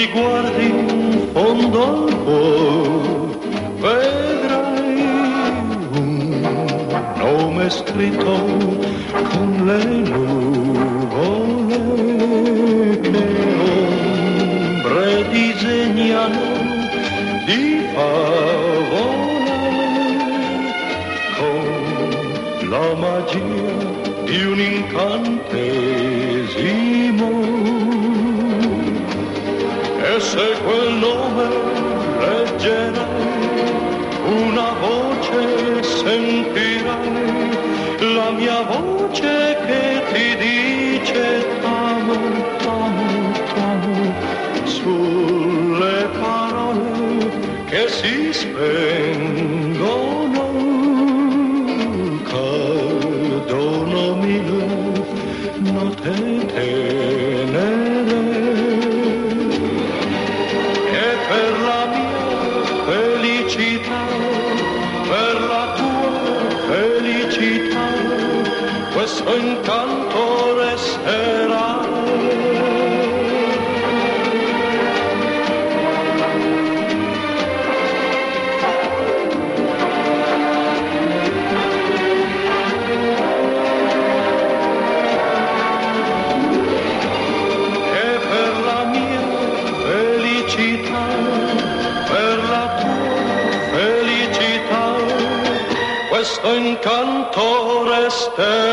ti guardi in fondo al cuore, vedrai un nome scritto con le nuvole che ombre disegnano di favole con la magia di un incantesimo. E se quel nome leggerai, una voce sentirai, la mia voce che ti dice t'amo, t'amo, t'amo, sulle parole che si spengono, cadono mille note tenere. Per la mia felicità, per la tua felicità, questo incanto resterà. E per la mia felicità, per la tua felicità, questo incanto resterà.